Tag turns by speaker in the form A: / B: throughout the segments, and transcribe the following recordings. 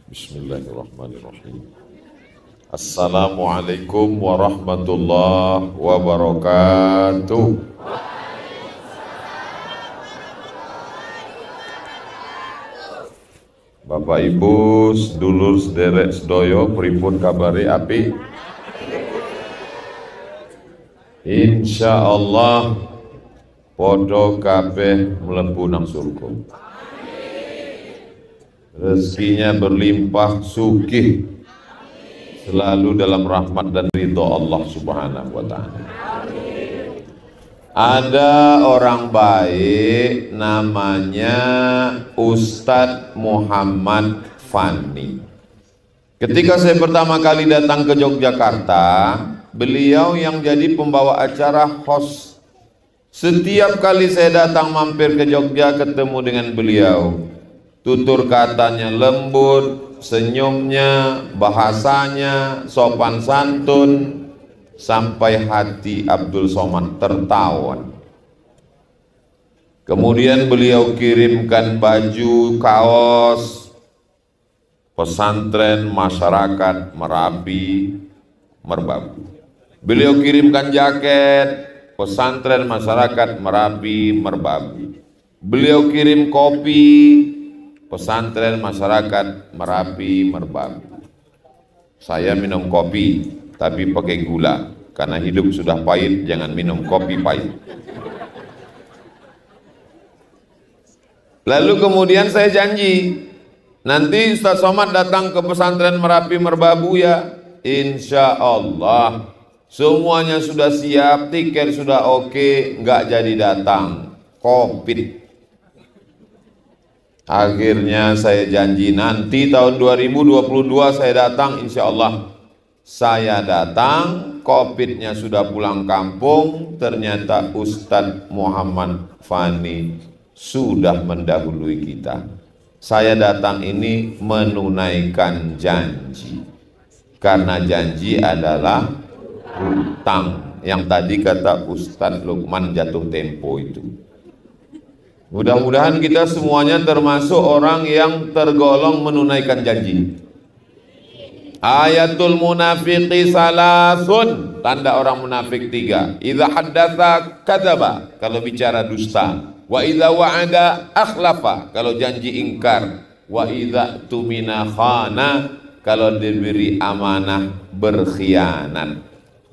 A: Bismillahirrahmanirrahim. Assalamualaikum warahmatullahi wabarakatuh. Bapak Ibu, sedulur sederek sedoyo, pripun kabari api? Insya Allah podo kabeh mlebu nang surga. Rezekinya berlimpah sugih, selalu dalam rahmat dan ridho Allah Subhanahu wa ta'ala. Ada orang baik namanya Ustadz Muhammad Fani. Ketika saya pertama kali datang ke Yogyakarta, beliau yang jadi pembawa acara host. Setiap kali saya datang mampir ke Jogja ketemu dengan beliau, tutur katanya lembut, senyumnya, bahasanya sopan santun, sampai hati Abdul Somad tertawan. Kemudian beliau kirimkan baju, kaos pesantren masyarakat Merapi, Merbabu. Beliau kirimkan jaket pesantren masyarakat Merapi, Merbabu. Beliau kirim kopi pesantren masyarakat Merapi, Merbabu. Saya minum kopi tapi pakai gula, karena hidup sudah pahit, jangan minum kopi pahit. Lalu kemudian saya janji, nanti Ustaz Somad datang ke pesantren Merapi, Merbabu ya. Insya Allah semuanya sudah siap, tiket sudah oke, nggak jadi datang, COVID. Akhirnya saya janji nanti tahun 2022 saya datang, insya Allah. Saya datang, COVID-nya sudah pulang kampung, ternyata Ustadz Muhammad Fani sudah mendahului kita. Saya datang ini menunaikan janji, karena janji adalah hutang, yang tadi kata Ustadz Lukman jatuh tempo itu. Mudah-mudahan kita semuanya termasuk orang yang tergolong menunaikan janji. Ayatul munafiqi salasun, tanda orang munafik 3. Idza haddatsa kadzaba, kalau bicara dusta. Wa idza wa'ada akhlafa, kalau janji ingkar. Wa idza tumina khana, kalau diberi amanah berkhianat.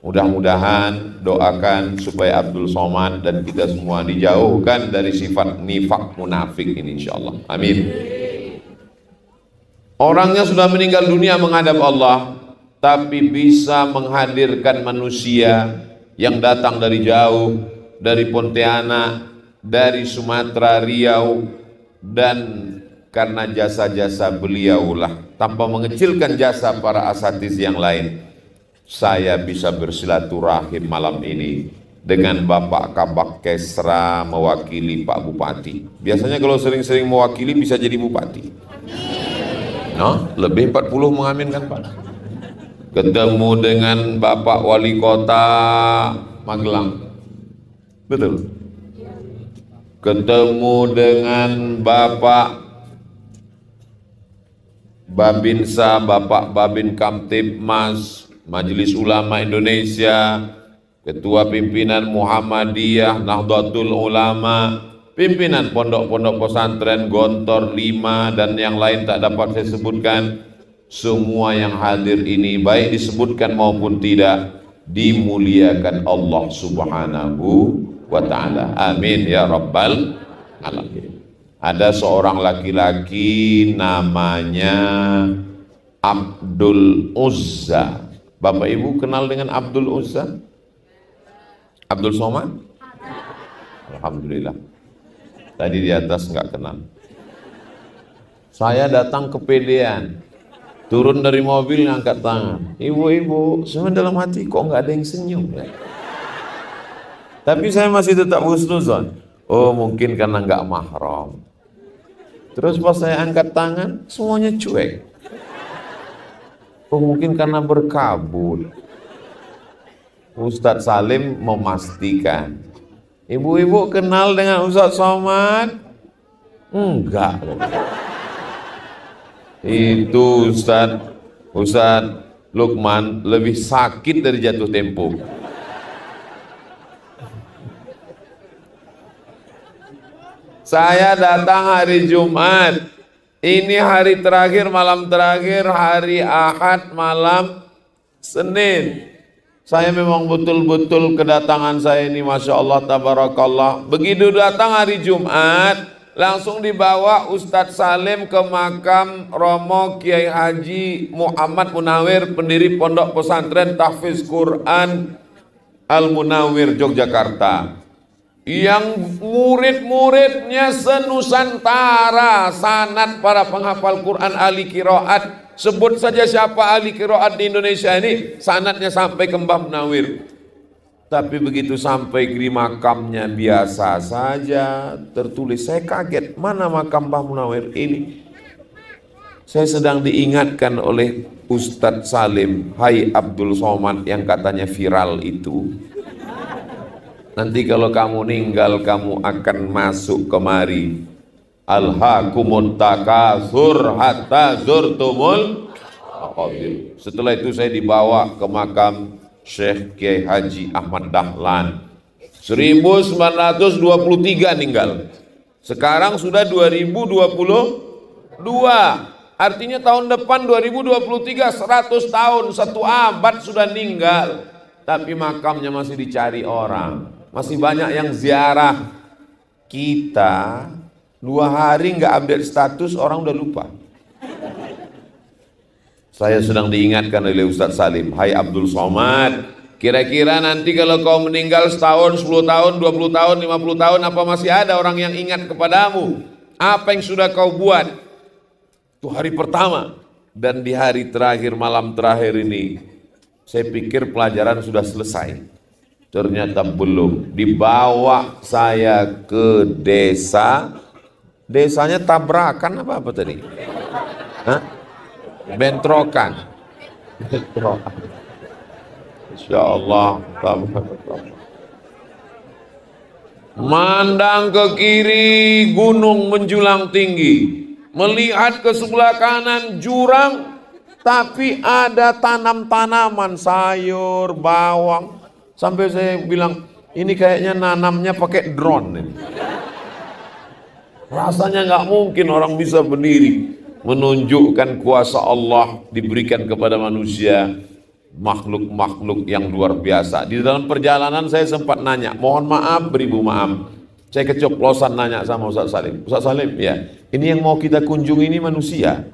A: Mudah-mudahan doakan supaya Abdul Somad dan kita semua dijauhkan dari sifat nifak munafik ini, insyaallah. Amin. Orangnya sudah meninggal dunia menghadap Allah, tapi bisa menghadirkan manusia yang datang dari jauh, dari Pontianak, dari Sumatera, Riau, dan karena jasa-jasa beliaulah, tanpa mengecilkan jasa para asatiz yang lain, saya bisa bersilaturahim malam ini dengan Bapak Kabak Kesra mewakili Pak Bupati. Biasanya kalau sering-sering mewakili bisa jadi bupati. No, lebih 40 mengaminkan Pak. Ketemu dengan Bapak Wali Kota Magelang. Betul. Ketemu dengan Bapak Babinsa, Bapak Babin Kamtibmas Majelis Ulama Indonesia, Ketua Pimpinan Muhammadiyah, Nahdlatul Ulama, pimpinan pondok-pondok pesantren Gontor 5 dan yang lain tak dapat saya sebutkan. Semua yang hadir ini baik disebutkan maupun tidak dimuliakan Allah Subhanahu wa ta'ala. Amin ya rabbal alamin. Ada seorang laki-laki namanya Abdul Uzza. Bapak Ibu kenal dengan Abdul Uzza? Abdul Somad? Alhamdulillah. Tadi di atas nggak kenal. Saya datang kepedean, turun dari mobil ngangkat tangan. Ibu-ibu, sebenarnya dalam hati kok nggak ada yang senyum ya? Tapi saya masih tetap husnuzon. Oh mungkin karena nggak mahram. Terus pas saya angkat tangan, semuanya cuek. Oh mungkin karena berkabut. Ustadz Salim memastikan, ibu-ibu kenal dengan Ustadz Somad? Enggak. Itu Ustadz Lukman lebih sakit dari jatuh tempo. Saya datang hari Jumat, ini hari terakhir, malam terakhir, hari Ahad malam Senin. Saya memang betul-betul kedatangan saya ini Masya Allah Tabarakallah. Begitu datang hari Jumat, langsung dibawa Ustadz Salim ke makam Romo Kiai Haji Muhammad Munawir, pendiri Pondok Pesantren Tahfiz Quran Al-Munawir Yogyakarta, yang murid-muridnya senusantara, sanad para penghafal Quran ahli qiraat. Sebut saja siapa ahli qiraat di Indonesia ini, sanadnya sampai ke Mbah Munawir. Tapi begitu sampai di makamnya biasa saja tertulis. Saya kaget, mana makam Mbah Munawir ini? Saya sedang diingatkan oleh Ustadz Salim, hai Abdul Somad yang katanya viral itu. Nanti kalau kamu meninggal, kamu akan masuk kemari. Alhaakumut takatsur hatta zurtumul maqabir. Setelah itu saya dibawa ke makam Syekh Kiai Haji Ahmad Dahlan. 1923 meninggal. Sekarang sudah 2022. Artinya tahun depan 2023 100 tahun, 1 abad sudah meninggal. Tapi makamnya masih dicari orang. Masih banyak yang ziarah. Kita 2 hari nggak update status, orang udah lupa. Saya sedang diingatkan oleh Ustadz Salim, hai Abdul Somad, kira-kira nanti kalau kau meninggal setahun, 10 tahun, 20 tahun, 50 tahun, apa masih ada orang yang ingat kepadamu? Apa yang sudah kau buat? Itu hari pertama. Dan di hari terakhir, malam terakhir ini, saya pikir pelajaran sudah selesai. Ternyata belum. Dibawa saya ke desa. Desanya tabrakan apa tadi? Hah? Bentrokan. Insya Allah. Mandang ke kiri, gunung menjulang tinggi. Melihat ke sebelah kanan, jurang. Tapi ada tanam-tanaman, sayur, bawang. Sampai saya bilang, ini kayaknya nanamnya pakai drone ini. Rasanya nggak mungkin orang bisa berdiri menunjukkan kuasa Allah diberikan kepada manusia, makhluk-makhluk yang luar biasa. Di dalam perjalanan saya sempat nanya, mohon maaf beribu maaf, saya keceplosan nanya sama Ustadz Salim. Ustadz Salim, ya, ini yang mau kita kunjungi ini manusia?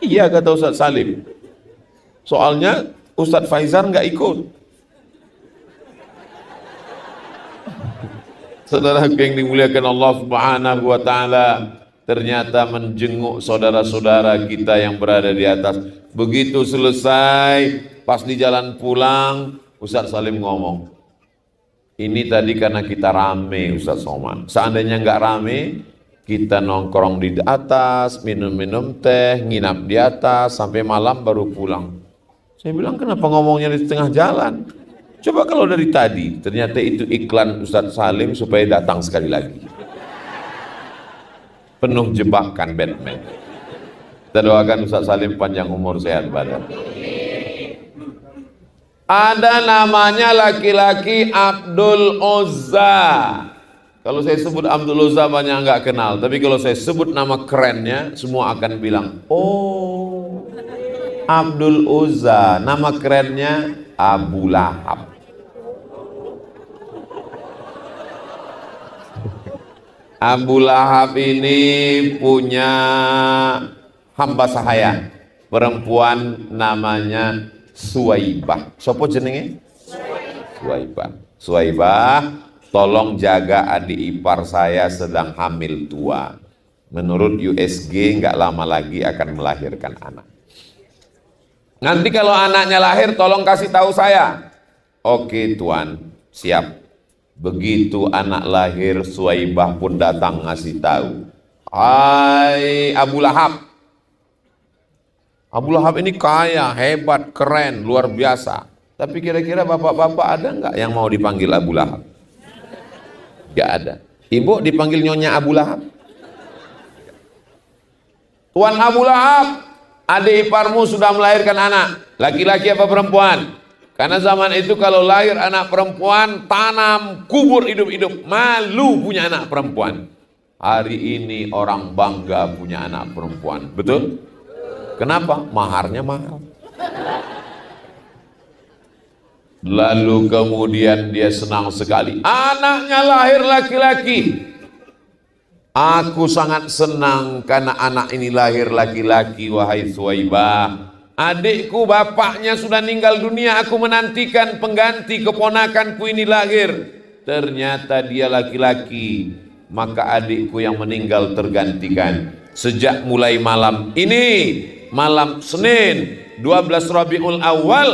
A: Iya, kata Ustadz Salim. Soalnya Ustadz Faizar nggak ikut. Saudara yang dimuliakan Allah Subhanahu wa taala, ternyata menjenguk saudara-saudara kita yang berada di atas. Begitu selesai, pas di jalan pulang, Ustadz Salim ngomong, ini tadi karena kita rame Ustadz Somad. Seandainya nggak rame, kita nongkrong di atas, minum-minum teh, nginap di atas, sampai malam baru pulang. Saya bilang, kenapa ngomongnya di tengah jalan? Coba kalau dari tadi, ternyata itu iklan Ustadz Salim supaya datang sekali lagi. Penuh jebakan Batman. Kita doakan Ustadz Salim panjang umur, sehat badan. Ada namanya laki-laki Abdul Uzza. Kalau saya sebut Abdul Uzza banyak nggak kenal, tapi kalau saya sebut nama kerennya, semua akan bilang, oh, Abdul Uzza, nama kerennya Abu Lahab. Abu Lahab ini punya hamba sahaya, perempuan namanya Suwaibah. Sopo jenenge? Suwaibah. Suwaibah, tolong jaga adik ipar saya sedang hamil tua. Menurut USG nggak lama lagi akan melahirkan anak. Nanti kalau anaknya lahir tolong kasih tahu saya. Oke Tuan, siap. Begitu anak lahir, Suwaibah pun datang ngasih tahu. Hai Abu Lahab. Abu Lahab ini kaya, hebat, keren, luar biasa. Tapi kira-kira bapak-bapak ada nggak yang mau dipanggil Abu Lahab? Nggak ada. Ibu dipanggil Nyonya Abu Lahab? Tuan Abu Lahab, adik iparmu sudah melahirkan anak, laki-laki apa perempuan? Karena zaman itu kalau lahir anak perempuan, tanam, kubur hidup-hidup. Malu punya anak perempuan. Hari ini orang bangga punya anak perempuan. Betul? Kenapa? Maharnya mahal. Lalu kemudian dia senang sekali. Anaknya lahir laki-laki. Aku sangat senang karena anak ini lahir laki-laki, wahai Suwaibah. Adikku bapaknya sudah meninggal dunia, aku menantikan pengganti keponakanku ini lahir. Ternyata dia laki-laki, maka adikku yang meninggal tergantikan. Sejak mulai malam ini, malam Senin 12 Rabiul Awal,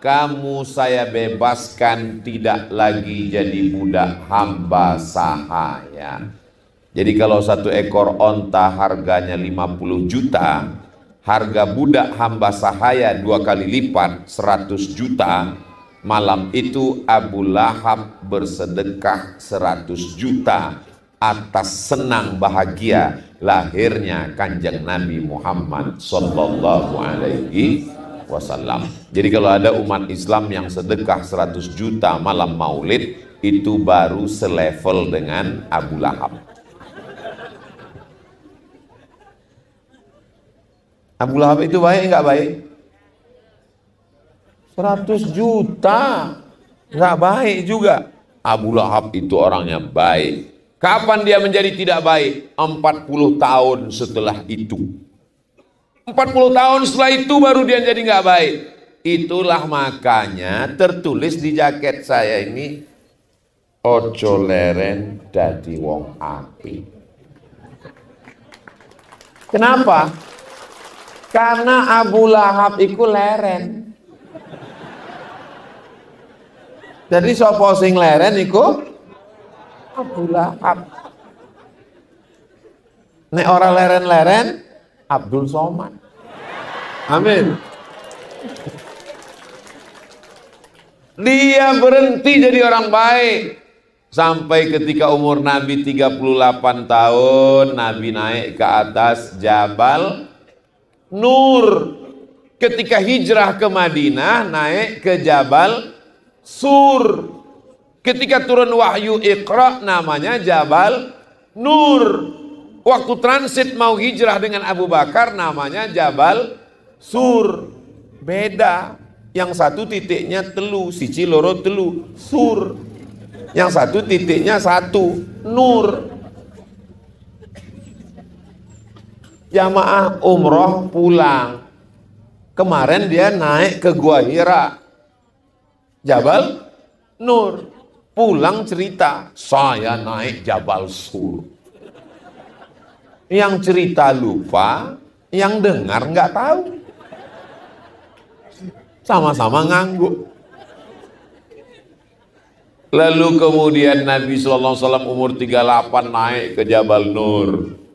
A: kamu saya bebaskan, tidak lagi jadi budak hamba sahaya. Jadi kalau satu ekor onta harganya 50 juta, harga budak hamba sahaya 2 kali lipat 100 juta. Malam itu Abu Lahab bersedekah 100 juta atas senang bahagia lahirnya Kanjeng Nabi Muhammad sallallahu alaihi wasallam. Jadi kalau ada umat Islam yang sedekah 100 juta malam Maulid, itu baru selevel dengan Abu Lahab. Abu Lahab itu baik nggak baik? 100 juta nggak baik juga. Abu Lahab itu orangnya baik. Kapan dia menjadi tidak baik? 40 tahun setelah itu. 40 tahun setelah itu baru dia jadi nggak baik. Itulah makanya tertulis di jaket saya ini, ojo leren dadi wong api. Kenapa? Karena Abu Lahab itu leren. Jadi sapa sing leren iku Abu Lahab. Nek ora leren-leren Abdul Somad. Amin. Dia berhenti jadi orang baik sampai ketika umur Nabi 38 tahun, Nabi naik ke atas Jabal Nur. Ketika hijrah ke Madinah, naik ke Jabal Sur. Ketika turun wahyu Iqra, namanya Jabal Nur. Waktu transit mau hijrah dengan Abu Bakar, namanya Jabal Sur. Beda. Yang satu titiknya telu, siji loro telu, Sur. Yang satu titiknya satu, Nur. Jamaah umroh pulang. Kemarin dia naik ke Gua Hira, Jabal Nur. Pulang cerita, saya naik Jabal Sur. Yang cerita lupa, yang dengar nggak tahu. Sama-sama ngangguk. Lalu kemudian Nabi SAW umur 38 naik ke Jabal Nur.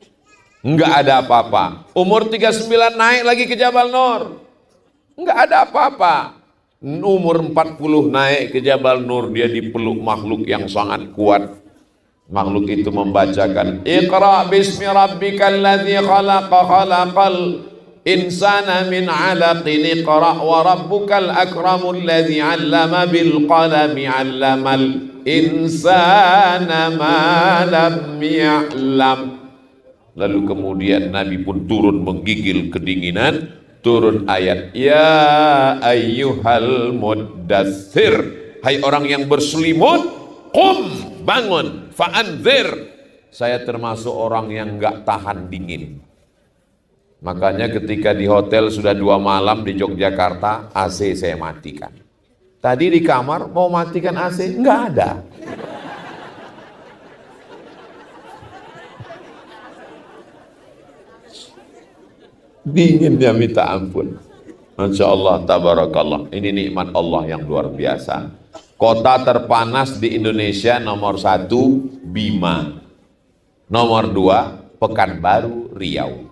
A: Enggak ada apa-apa. Umur 39 naik lagi ke Jabal Nur. Enggak ada apa-apa. Umur 40 naik ke Jabal Nur, dia dipeluk makhluk yang sangat kuat. Makhluk itu membacakan, Iqra bismi rabbikal ladzi khalaqa khalaqal insana min 'alaqin iqra wa rabbukal akramul ladzi 'allama bil qalami 'allamal insana ma lam ya'lam. Lalu kemudian Nabi pun turun menggigil kedinginan, turun ayat, ya ayyuhal muddatsir, hai orang yang berselimut, qum, bangun, fa'anzir, saya termasuk orang yang enggak tahan dingin. Makanya ketika di hotel sudah 2 malam di Yogyakarta, AC saya matikan. Tadi di kamar mau matikan AC, enggak ada. Dingin dia minta ampun. Masya Allah, tabarakallah. Ini nikmat Allah yang luar biasa. Kota terpanas di Indonesia nomor 1 Bima, nomor 2 Pekanbaru, Riau.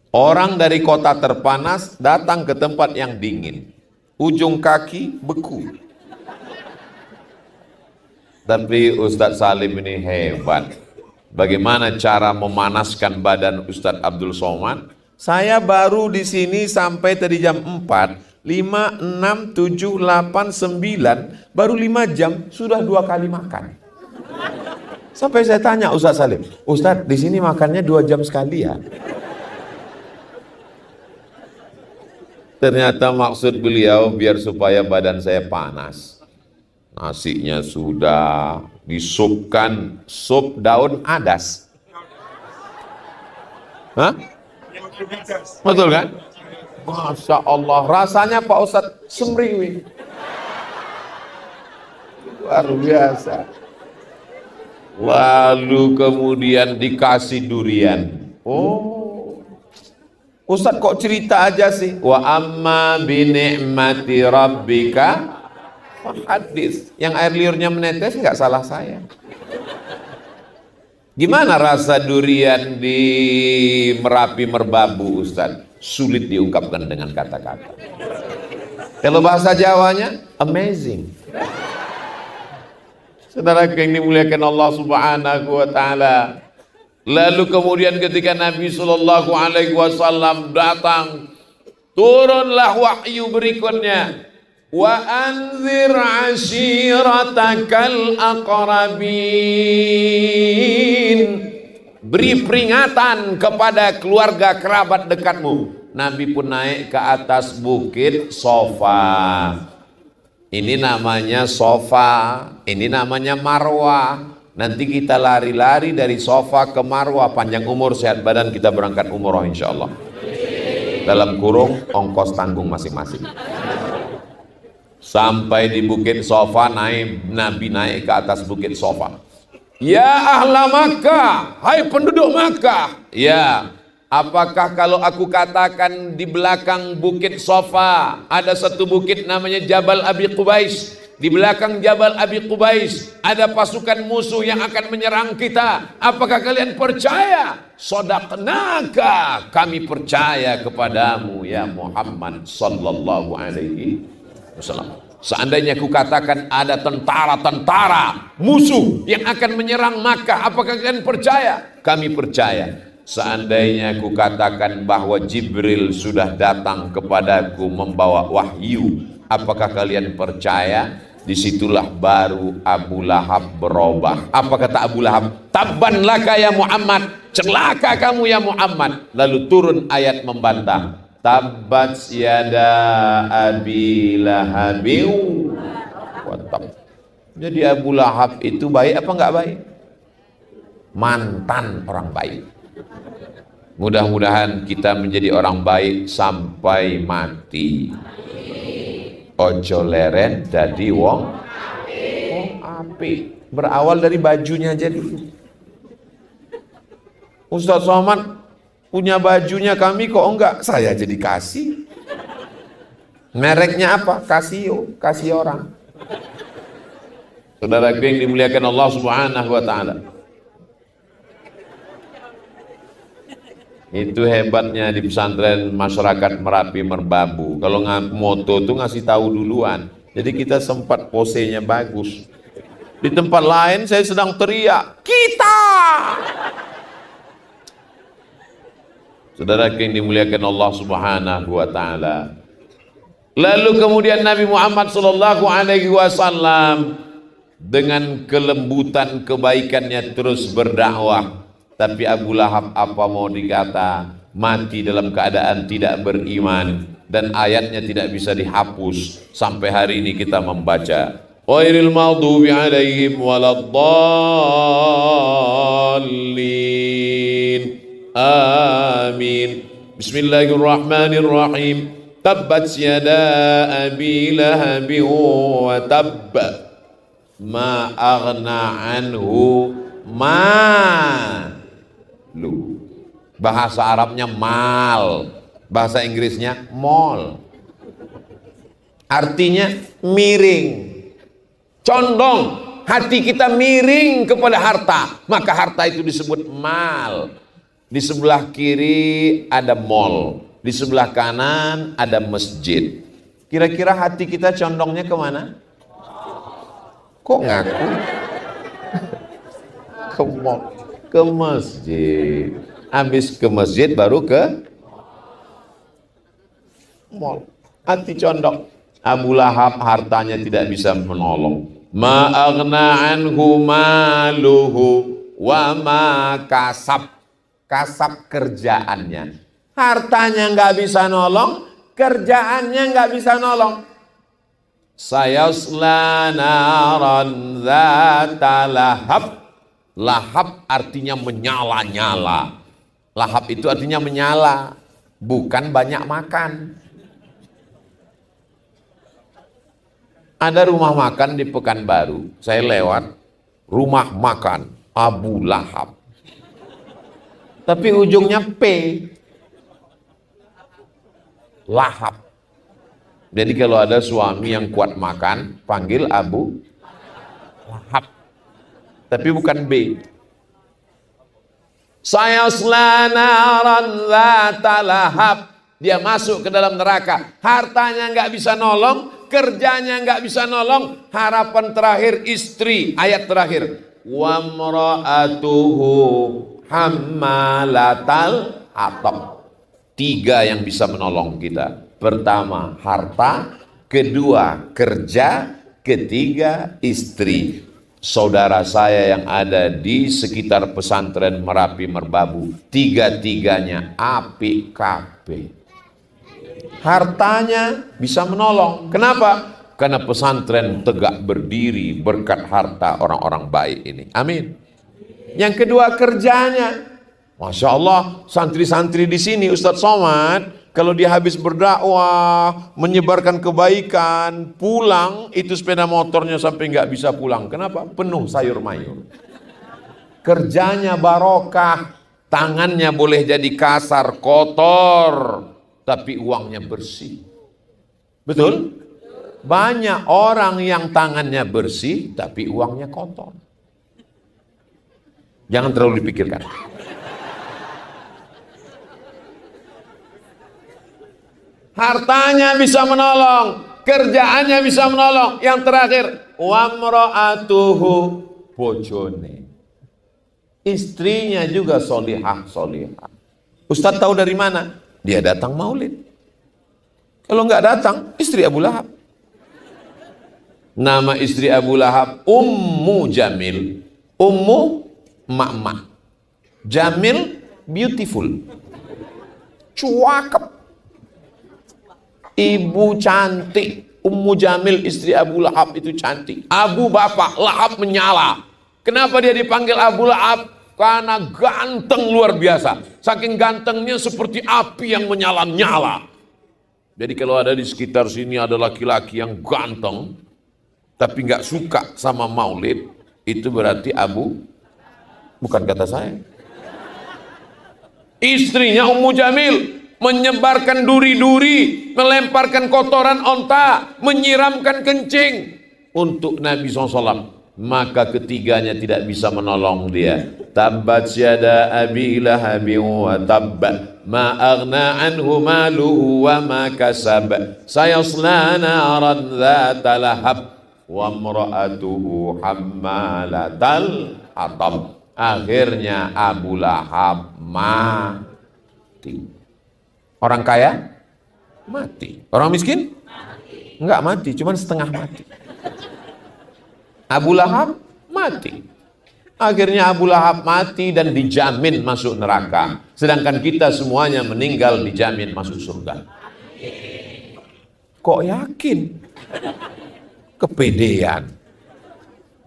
A: Orang dari kota terpanas datang ke tempat yang dingin, ujung kaki beku. Tapi Ustadz Salim ini hebat. Bagaimana cara memanaskan badan Ustadz Abdul Somad? Saya baru di sini sampai tadi jam 4, 5, 6, 7, 8, 9, baru 5 jam sudah 2 kali makan. Sampai saya tanya Ustadz Salim, Ustadz di sini makannya 2 jam sekali ya? Ternyata maksud beliau biar supaya badan saya panas. Nasinya sudah disupkan sup daun adas. Hah? Betul kan? Masya Allah, rasanya Pak Ustadz semriwi. Luar biasa. Lalu kemudian dikasih durian. Oh, Ustadz kok cerita aja sih? Wa amma bi ni'mati rabbika hadis. Yang air liurnya menetes nggak salah saya. Gimana rasa durian di Merapi Merbabu Ustadz? Sulit diungkapkan dengan kata-kata. Kalau bahasa Jawanya amazing. Saudara yang dimuliakan Allah Subhanahu wa taala. Lalu kemudian ketika Nabi sallallahu alaihi wasallam datang, turunlah wahyu berikutnya. Wa anzir ashiratakal aqrabin. Beri peringatan kepada keluarga kerabat dekatmu. Nabi pun naik ke atas bukit Sofa. Ini namanya Sofa, ini namanya Marwah. Nanti kita lari-lari dari Sofa ke Marwah, panjang umur sehat badan, kita berangkat umroh insya Allah. Dalam kurung ongkos tanggung masing-masing. Sampai di bukit Sofa, Nabi naik ke atas bukit Sofa. Ya ahla Makkah, hai penduduk Makkah. Ya, apakah kalau aku katakan di belakang bukit Sofa ada satu bukit namanya Jabal Abi Qubais. Di belakang Jabal Abi Qubais ada pasukan musuh yang akan menyerang kita. Apakah kalian percaya? Shadaqnaka, kami percaya kepadamu ya Muhammad sallallahu alaihi wasallam. Seandainya ku katakan ada tentara-tentara musuh yang akan menyerang Makkah, apakah kalian percaya? Kami percaya. Seandainya ku katakan bahwa Jibril sudah datang kepadaku membawa wahyu, apakah kalian percaya? Disitulah baru Abu Lahab berubah. Apa kata Abu Lahab? Tabban laka ya Muhammad, celaka kamu ya Muhammad. Lalu turun ayat membantah. Tabbat yada Abi Lahabiu wa tab. Jadi Abu Lahab itu baik apa enggak baik? Mantan orang baik. Mudah-mudahan kita menjadi orang baik sampai mati. Ojo leren dadi wong apik. Berawal dari bajunya aja dulu. Ustaz Somad punya bajunya, kami kok enggak? Saya jadi kasih. Mereknya apa? Casio, kasih orang. Saudara yang dimuliakan Allah Subhanahu wa taala. Itu hebatnya di pesantren masyarakat Merapi Merbabu. Kalau moto tuh ngasih tahu duluan. Jadi kita sempat posenya bagus. Di tempat lain saya sedang teriak, kita. Saudara yang dimuliakan Allah Subhanahu wa taala. Lalu kemudian Nabi Muhammad sallallahu alaihi wasallam dengan kelembutan kebaikannya terus berdakwah. Tapi Abu Lahab apa mau dikata, mati dalam keadaan tidak beriman, dan ayatnya tidak bisa dihapus sampai hari ini kita membaca. Ghairil maghdubi alaihim waladdallin. Amin. Bismillahirrahmanirrahim. Tabbat yada Abi Lahab wa tabb. Ma aghna anhu lu. Bahasa Arabnya mal, bahasa Inggrisnya mall. Artinya miring, condong. Hati kita miring kepada harta, maka harta itu disebut mal. Di sebelah kiri ada mall, di sebelah kanan ada masjid. Kira-kira hati kita condongnya kemana? Kok ngaku? Ke mall. ke masjid. Habis ke masjid baru ke mall. Hati condong. Abu Lahab hartanya tidak bisa menolong. Ma aghna anhu maluhu wa ma kasab. Kasab kerjaannya. Hartanya nggak bisa nolong, kerjaannya nggak bisa nolong. Sayasla naran dzata lahab. Lahab artinya menyala-nyala. Lahab itu artinya menyala, bukan banyak makan. Ada rumah makan di Pekanbaru, saya lewat, rumah makan Abu Lahab. Tapi ujungnya P. Lahab. Jadi kalau ada suami yang kuat makan, panggil Abu Lahab. Tapi bukan B. Sayasla naran dzata lahab. Dia masuk ke dalam neraka. Hartanya nggak bisa nolong, kerjanya nggak bisa nolong. Harapan terakhir istri. Ayat terakhir. Wa mra'atuhu hammalatal hatab. 3 yang bisa menolong kita. Pertama harta, kedua kerja, ketiga istri. Saudara saya yang ada di sekitar pesantren Merapi Merbabu, 3-tiganya api kabeh. Hartanya bisa menolong. Kenapa? Karena pesantren tegak berdiri berkat harta orang-orang baik ini. Amin. Yang kedua kerjanya. Masya Allah, santri-santri di sini Ustadz Somad, kalau dia habis berdakwah, menyebarkan kebaikan, pulang, itu sepeda motornya sampai nggak bisa pulang. Kenapa? Penuh sayur mayur. Kerjanya barokah, tangannya boleh jadi kasar, kotor, tapi uangnya bersih. Betul? Banyak orang yang tangannya bersih, tapi uangnya kotor. Jangan terlalu dipikirkan. Hartanya bisa menolong, kerjaannya bisa menolong. Yang terakhir, wamra'atuhu bojone. Istrinya juga solihah. Ustadz tahu dari mana? Dia datang maulid. Kalau nggak datang, istri Abu Lahab. Nama istri Abu Lahab Ummu Jamil. Ummu mak-mak. Jamil beautiful. Cuakep. Ibu cantik. Ummu Jamil istri Abu Lahab itu cantik. Abu bapak, Lahab menyala. Kenapa dia dipanggil Abu Lahab? Karena ganteng luar biasa. Saking gantengnya seperti api yang menyala-nyala. Jadi kalau ada di sekitar sini ada laki-laki yang ganteng tapi nggak suka sama maulid, itu berarti Abu, bukan kata saya. Istrinya Ummu Jamil menyebarkan duri-duri, melemparkan kotoran onta, menyiramkan kencing untuk Nabi SAW. Maka ketiganya tidak bisa menolong dia. Tabbat yada abi lahabin wa tabba ma aghna anhu maluhu wa ma kasab sayasla naran dzata lahab wa imra'atuhu hammalatal hatab. Akhirnya Abu Lahab mati. Orang kaya mati. Orang miskin? Enggak mati, cuman setengah mati. Abu Lahab mati. Akhirnya Abu Lahab mati dan dijamin masuk neraka. Sedangkan kita semuanya meninggal dijamin masuk surga. Kok yakin? Kepedean.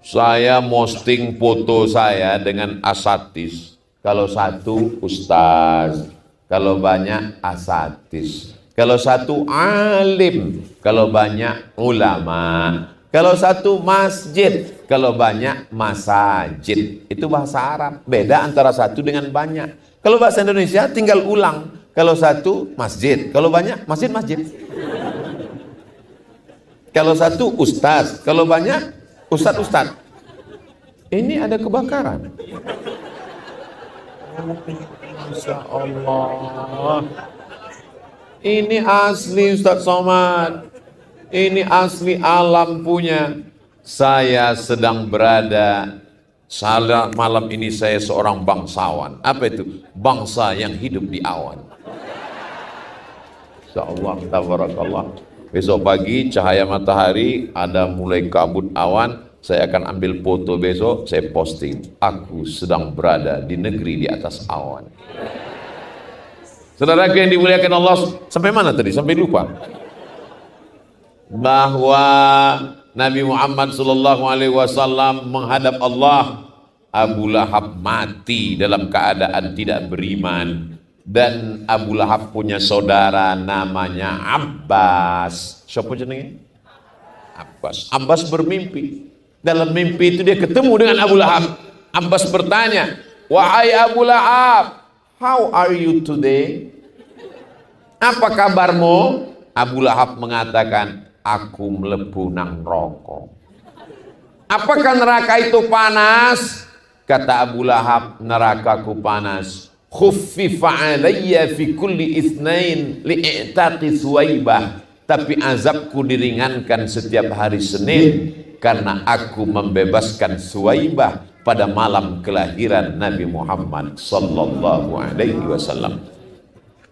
A: Saya posting foto saya dengan asatis. Kalau satu ustaz, kalau banyak asatis. Kalau satu alim, kalau banyak ulama. Kalau satu masjid, kalau banyak masajid. Itu bahasa Arab. Beda antara satu dengan banyak. Kalau bahasa Indonesia tinggal ulang. Kalau satu masjid, kalau banyak masjid-masjid. Kalau satu ustaz, kalau banyak ustaz-ustaz. Ini ada kebakaran. Masya Allah. Ini asli Ustaz Somad. Ini asli alam punya. Saya sedang berada Salah malam ini saya seorang bangsawan. Apa itu? Bangsa yang hidup di awan. Insyaallah, tabarakallah. Besok pagi cahaya matahari ada mulai kabut awan. Saya akan ambil foto besok, saya posting. Aku sedang berada di negeri di atas awan. Saudara yang dimuliakan Allah, sampai mana tadi? Sampai lupa. Bahwa Nabi Muhammad SAW menghadap Allah. Abu Lahab mati dalam keadaan tidak beriman. Dan Abu Lahab punya saudara namanya Abbas. Siapa jenenge? Abbas. Abbas bermimpi. Dalam mimpi itu dia ketemu dengan Abu Lahab. Abbas bertanya, "Wahai Abu Lahab, how are you today?" Apa kabarmu? Abu Lahab mengatakan, "Aku mlebu nang neraka." Apakah neraka itu panas? Kata Abu Lahab, "Nerakaku panas. Khuffifa alayya fi kulli itsnain li'taqi Suwaibah." Tapi azabku diringankan setiap hari Senin karena aku membebaskan Suwaibah pada malam kelahiran Nabi Muhammad sallallahu alaihi wasallam.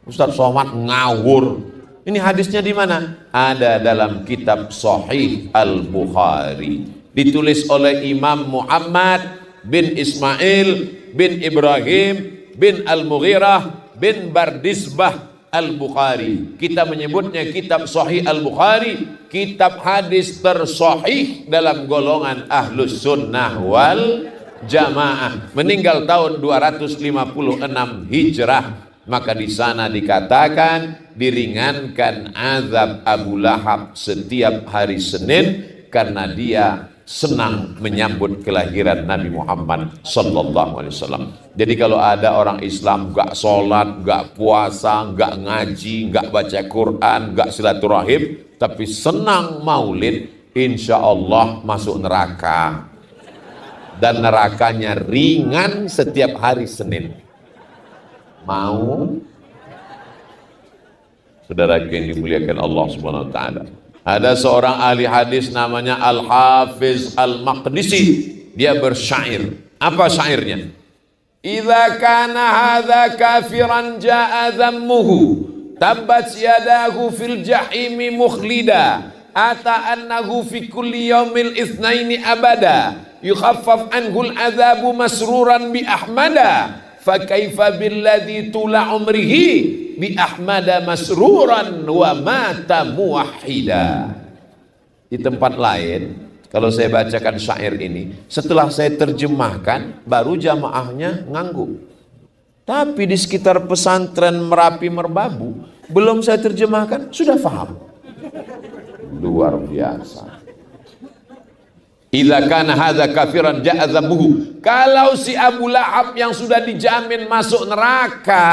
A: Ustaz Somad ngawur. Ini hadisnya di mana? Ada dalam kitab Sahih Al-Bukhari. Ditulis oleh Imam Muhammad bin Ismail bin Ibrahim bin Al-Mughirah bin Bardisbah Al-Bukhari. Kita menyebutnya kitab Sahih Al-Bukhari, kitab hadis tersahih dalam golongan Ahlus Sunnah wal Jamaah. Meninggal tahun 256 Hijrah. Maka di sana dikatakan diringankan azab Abu Lahab setiap hari Senin karena dia senang menyambut kelahiran Nabi Muhammad sallallahu alaihi wasallam. Jadi kalau ada orang Islam gak sholat, gak puasa, gak ngaji, gak baca Quran, gak silaturahim, tapi senang maulid, insya Allah masuk neraka. Dan nerakanya ringan setiap hari Senin. Mau? Saudara yang dimuliakan Allah Subhanahu wa taala. Ada seorang ahli hadis namanya Al-Hafiz Al-Maqdisi. Dia bersyair. Apa syairnya? Idza kana hadza kafiran jaa dhammuhu tabbat yadahu fil jahimi mukhlida ata annahu fi kulli yaumil itsnaini abada yukhaffaf anhu al-adzabu masruran bi ahmada fa kaifa billadzi tula umrihi bi ahmada masruran wa mata muwahhida. Di tempat lain kalau saya bacakan syair ini, setelah saya terjemahkan baru jamaahnya ngangguk. Tapi di sekitar pesantren Merapi Merbabu belum saya terjemahkan sudah paham. Luar biasa. Idza kana hadza kafiran ja'a dhammuhu. Kalau si Abu Lahab yang sudah dijamin masuk neraka,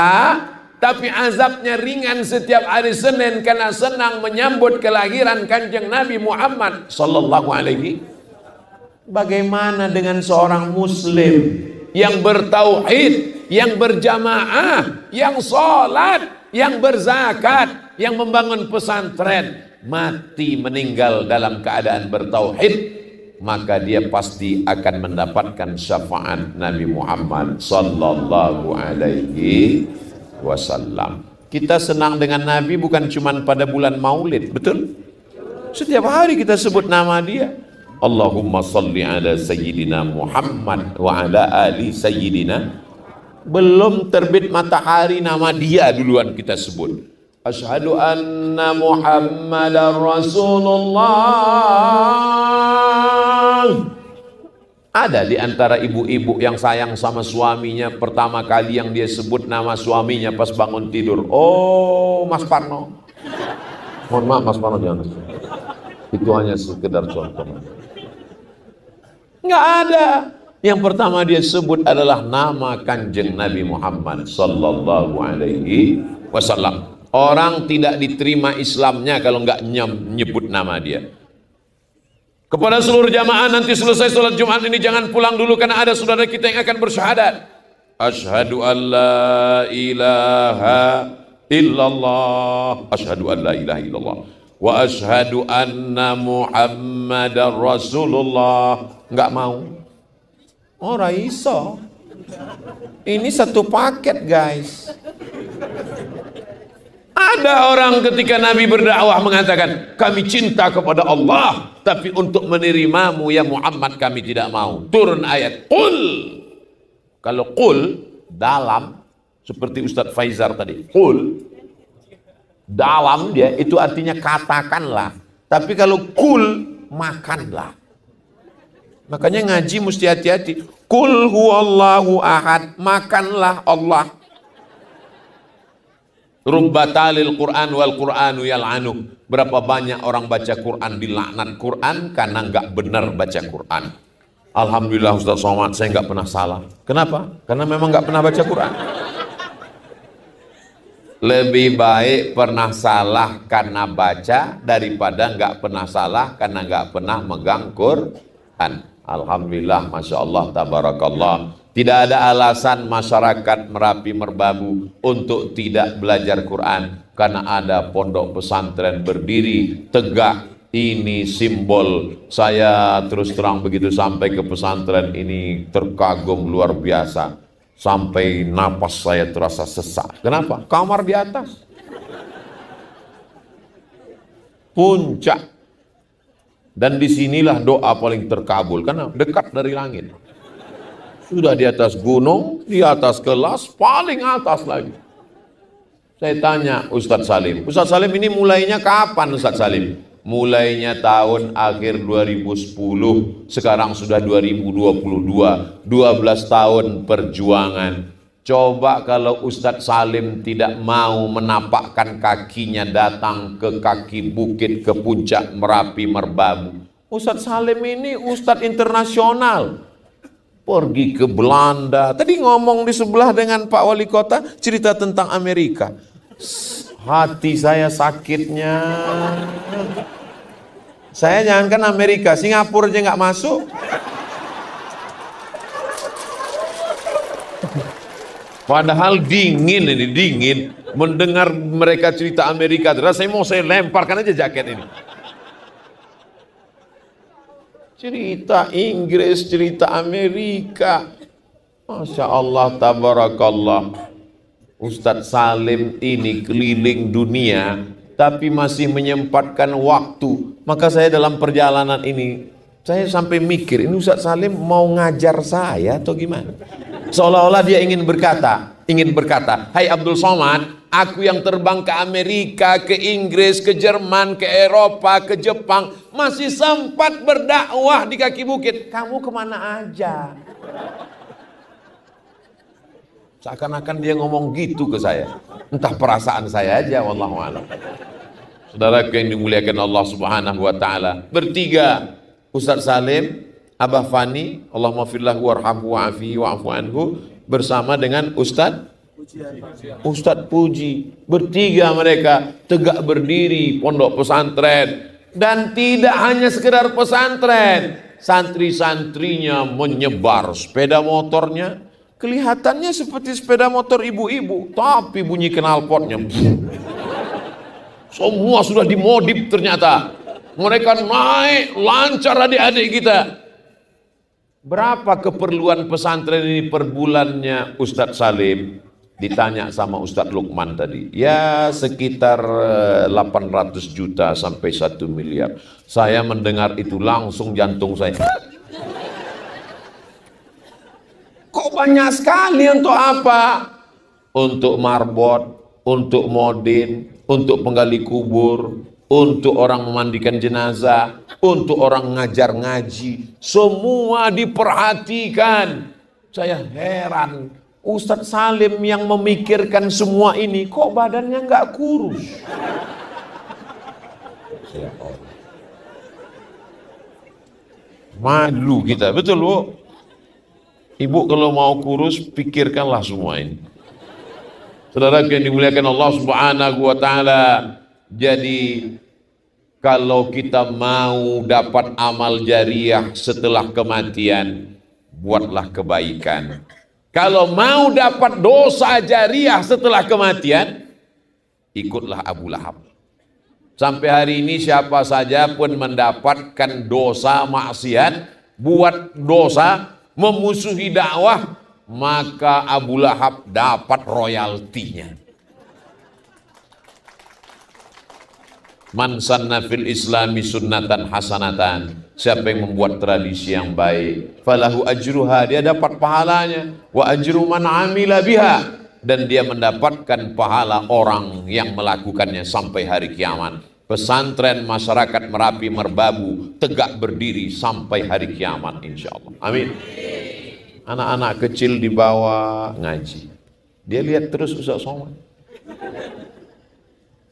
A: tapi azabnya ringan setiap hari Senin karena senang menyambut kelahiran Kanjeng Nabi Muhammad sallallahu alaihi. Bagaimana dengan seorang muslim yang bertauhid, yang berjamaah, yang sholat, yang berzakat, yang membangun pesantren, mati meninggal dalam keadaan bertauhid, maka dia pasti akan mendapatkan syafaat Nabi Muhammad sallallahu alaihi wasallam. Kita senang dengan Nabi bukan cuma pada bulan Maulid, betul? Setiap hari kita sebut nama dia. Allahumma salli ala sayyidina Muhammad wa ala ali sayyidina. Belum terbit matahari nama dia duluan kita sebut. Asyhadu anna Muhammadar Rasulullah. Ada di antara ibu-ibu yang sayang sama suaminya, pertama kali yang dia sebut nama suaminya pas bangun tidur, oh Mas Parno. Mohon maaf Mas Parno, jangan. Itu hanya sekedar contoh. Nggak ada. Yang pertama dia sebut adalah nama Kanjeng Nabi Muhammad sallallahu alaihi wasallam. Orang tidak diterima Islamnya kalau nggak nyebut nama dia. Kepada seluruh jamaah, nanti selesai sholat Jumat ini jangan pulang dulu karena ada saudara kita yang akan bersyahadat. Asyhadu an la ilaha illallah. Asyhadu an la ilaha illallah. Wa asyhadu anna Muhammadar Rasulullah. Enggak mau. Ora iso. Ini satu paket, guys. Ada orang ketika Nabi berdakwah mengatakan, kami cinta kepada Allah, tapi untuk menerimamu ya Muhammad kami tidak mau. Turun ayat qul. Kalau qul dalam, seperti Ustadz Faizar tadi, qul dalam dia itu artinya katakanlah. Tapi kalau qul makanlah. Makanya ngaji mesti hati-hati. Qul huwallahu ahad, makanlah Allah. Rubbatalil Quran wal Quranu yal'anu. Berapa banyak orang baca Quran dilaknat Quran karena nggak benar baca Quran. Alhamdulillah Ustaz Somad, saya nggak pernah salah. Kenapa? Karena memang nggak pernah baca Quran. Lebih baik pernah salah karena baca daripada nggak pernah salah karena nggak pernah megang Quran. Alhamdulillah, Masya Allah, Tabarakallah. Tidak ada alasan masyarakat Merapi Merbabu untuk tidak belajar Quran. Karena ada pondok pesantren berdiri tegak. Ini simbol. Saya terus terang begitu sampai ke pesantren ini terkagum luar biasa. Sampai napas saya terasa sesak. Kenapa? Kamar di atas. Puncak. Dan disinilah doa paling terkabul karena dekat dari langit. Sudah di atas gunung, di atas kelas, paling atas lagi. Saya tanya Ustadz Salim, Ustadz Salim ini mulainya kapan Ustadz Salim? Mulainya tahun akhir 2010, sekarang sudah 2022, 12 tahun perjuangan. Coba kalau Ustadz Salim tidak mau menapakkan kakinya datang ke kaki bukit, ke puncak Merapi Merbabu. Ustadz Salim ini Ustadz internasional. Pergi ke Belanda. Tadi ngomong di sebelah dengan Pak Wali Kota, cerita tentang Amerika. Hati saya sakitnya. Saya jangankan Amerika, Singapura aja nggak masuk. Padahal dingin ini, dingin. Mendengar mereka cerita Amerika, terus saya lemparkan aja jaket ini. Cerita Inggris, cerita Amerika. Masya Allah, Tabarakallah. Ustadz Salim ini keliling dunia, tapi masih menyempatkan waktu. Maka saya dalam perjalanan ini, saya sampai mikir, ini Ustadz Salim mau ngajar saya atau gimana? Seolah-olah dia ingin berkata, hai Abdul Somad, aku yang terbang ke Amerika, ke Inggris, ke Jerman, ke Eropa, ke Jepang, masih sempat berdakwah di kaki bukit. Kamu kemana aja? Seakan-akan dia ngomong gitu ke saya. Entah perasaan saya aja, wallahu a'lam. Saudara yang dimuliakan Allah Subhanahu wa taala. Bertiga, Ustadz Salim, Abah Fani, Allahumma firlahu warhamhu wa'afihi wa'afu anhu, bersama dengan Ustadz Puji. Bertiga mereka tegak berdiri pondok pesantren. Dan tidak hanya sekedar pesantren, santri-santrinya menyebar sepeda motornya. Kelihatannya seperti sepeda motor ibu-ibu, tapi bunyi knalpotnya. Semua sudah dimodif ternyata. Mereka naik lancar adik-adik kita. Berapa keperluan pesantren ini per bulannya Ustadz Salim? Ditanya sama Ustadz Lukman tadi. Ya sekitar 800 juta sampai 1 miliar. Saya mendengar itu langsung jantung saya. Kok banyak sekali untuk apa? Untuk marbot, untuk modin, untuk penggali kubur, untuk orang memandikan jenazah, untuk orang ngajar ngaji. Semua diperhatikan. Saya heran, Ustadz Salim yang memikirkan semua ini, kok badannya nggak kurus? Malu kita, betul Bu? Ibu kalau mau kurus, pikirkanlah semua ini. Saudara yang dimuliakan Allah Subhanahu wa taala. Jadi kalau kita mau dapat amal jariah setelah kematian, buatlah kebaikan. Kalau mau dapat dosa jariah setelah kematian, ikutlah Abu Lahab. Sampai hari ini siapa saja pun mendapatkan dosa maksiat, buat dosa, memusuhi dakwah, maka Abu Lahab dapat royaltinya. Man sanna fil islami sunnatan hasanatan, siapa yang membuat tradisi yang baik, falahu ajruha, dia dapat pahalanya, wa ajru man amila biha, dan dia mendapatkan pahala orang yang melakukannya sampai hari kiamat. Pesantren masyarakat Merapi Merbabu tegak berdiri sampai hari kiamat insyaallah. Amin. Anak-anak kecil dibawa ngaji, dia lihat terus Ustaz Somad.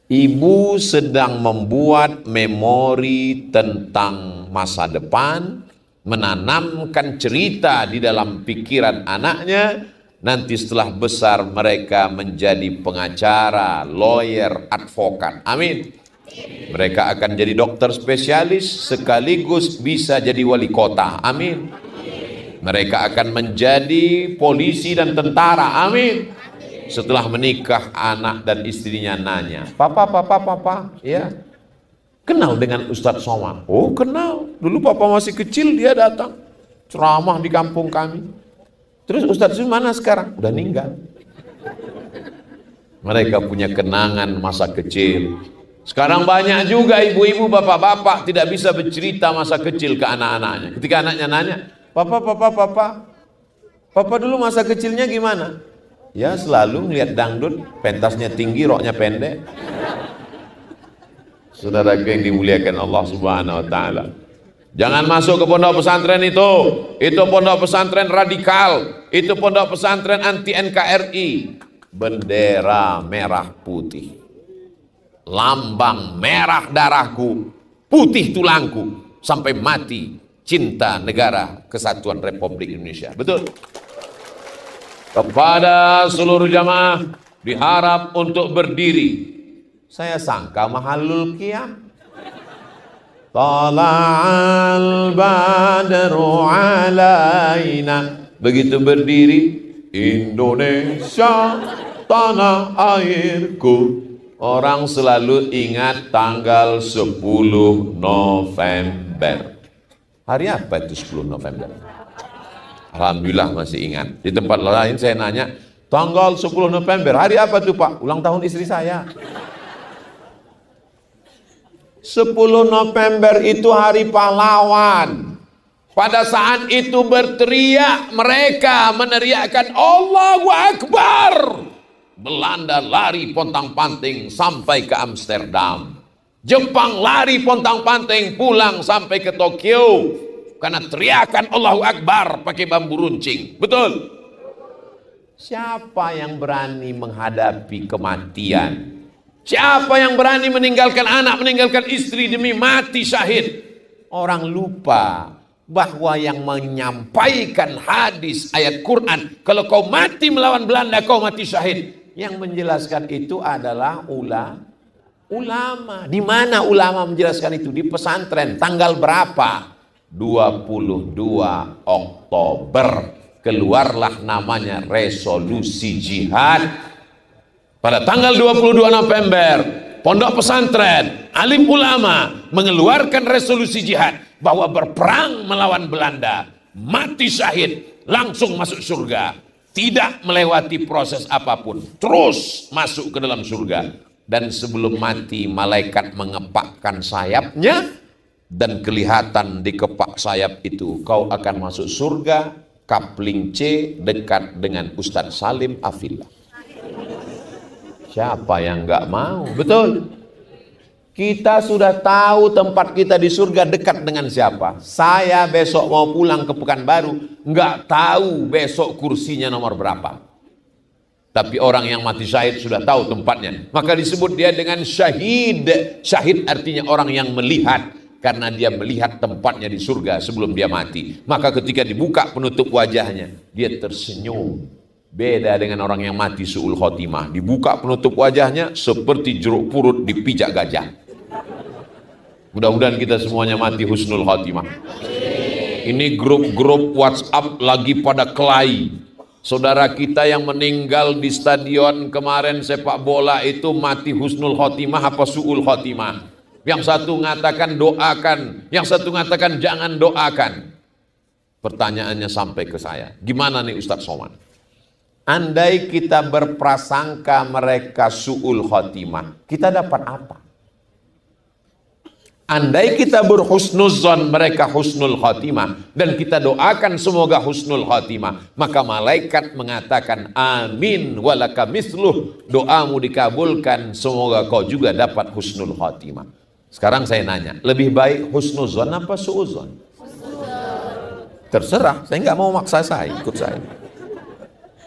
A: Ibu sedang membuat memori tentang masa depan, menanamkan cerita di dalam pikiran anaknya. Nanti setelah besar mereka menjadi pengacara, lawyer, advokat. Amin. Mereka akan jadi dokter spesialis sekaligus bisa jadi wali kota. Amin. Mereka akan menjadi polisi dan tentara. Amin. Setelah menikah, anak dan istrinya nanya, papa, ya, kenal dengan Ustadz Somad? Oh kenal, dulu papa masih kecil dia datang ceramah di kampung kami. Terus Ustadz mana sekarang? Udah meninggal. Mereka punya kenangan masa kecil. Sekarang banyak juga ibu-ibu, bapak-bapak tidak bisa bercerita masa kecil ke anak-anaknya. Ketika anaknya nanya, papa dulu masa kecilnya gimana? Ya selalu ngeliat dangdut, pentasnya tinggi, roknya pendek. Saudara yang dimuliakan Allah Subhanahu wa taala. Jangan masuk ke pondok pesantren itu pondok pesantren radikal, itu pondok pesantren anti NKRI. Bendera merah putih, lambang merah darahku, putih tulangku, sampai mati cinta negara kesatuan Republik Indonesia. Betul? Kepada seluruh jamaah diharap untuk berdiri. Saya sangka mahalul qiyam. Tala'al badru alaina. Begitu berdiri, Indonesia tanah airku. Orang selalu ingat tanggal 10 November. Hari apa itu 10 November? Alhamdulillah masih ingat. Di tempat lain saya nanya, tanggal 10 November, hari apa tuh Pak? Ulang tahun istri saya. 10 November itu hari pahlawan. Pada saat itu berteriak, mereka meneriakkan Allahu Akbar. Belanda lari pontang-panting sampai ke Amsterdam. Jepang lari pontang-panting pulang sampai ke Tokyo. Karena teriakan Allahu Akbar pakai bambu runcing. Betul? Siapa yang berani menghadapi kematian? Siapa yang berani meninggalkan anak, meninggalkan istri demi mati syahid? Orang lupa bahwa yang menyampaikan hadis ayat Quran, kalau kau mati melawan Belanda kau mati syahid. Yang menjelaskan itu adalah ulama. Di mana ulama menjelaskan itu? Di pesantren. Tanggal berapa? 22 Oktober keluarlah namanya resolusi jihad. Pada tanggal 22 November pondok pesantren alim ulama mengeluarkan resolusi jihad bahwa berperang melawan Belanda, mati syahid, langsung masuk surga, tidak melewati proses apapun, terus masuk ke dalam surga. Dan sebelum mati malaikat mengepakkan sayapnya, dan kelihatan di kepak sayap itu kau akan masuk surga, kapling C dekat dengan Ustadz Salim Afillah. Siapa yang nggak mau? Betul. Kita sudah tahu tempat kita di surga dekat dengan siapa. Saya besok mau pulang ke Pekanbaru, nggak tahu besok kursinya nomor berapa. Tapi orang yang mati syahid sudah tahu tempatnya. Maka disebut dia dengan syahid. Syahid artinya orang yang melihat. Karena dia melihat tempatnya di surga sebelum dia mati. Maka ketika dibuka penutup wajahnya, dia tersenyum. Beda dengan orang yang mati su'ul khotimah. Dibuka penutup wajahnya seperti jeruk purut dipijak gajah. Mudah-mudahan kita semuanya mati husnul khotimah. Ini grup-grup WhatsApp lagi pada kelahi. Saudara kita yang meninggal di stadion kemarin sepak bola itu mati husnul khotimah apa su'ul khotimah? Yang satu mengatakan doakan, yang satu mengatakan jangan doakan. Pertanyaannya sampai ke saya. Gimana nih Ustadz Somad? Andai kita berprasangka mereka su'ul khotimah, kita dapat apa? Andai kita berhusnuzon mereka husnul khotimah, dan kita doakan semoga husnul khotimah, maka malaikat mengatakan amin walaka misluh, doamu dikabulkan, semoga kau juga dapat husnul khotimah. Sekarang saya nanya, lebih baik husnuzon apa su'uzon? Terserah, saya nggak mau maksa saya, ikut saya.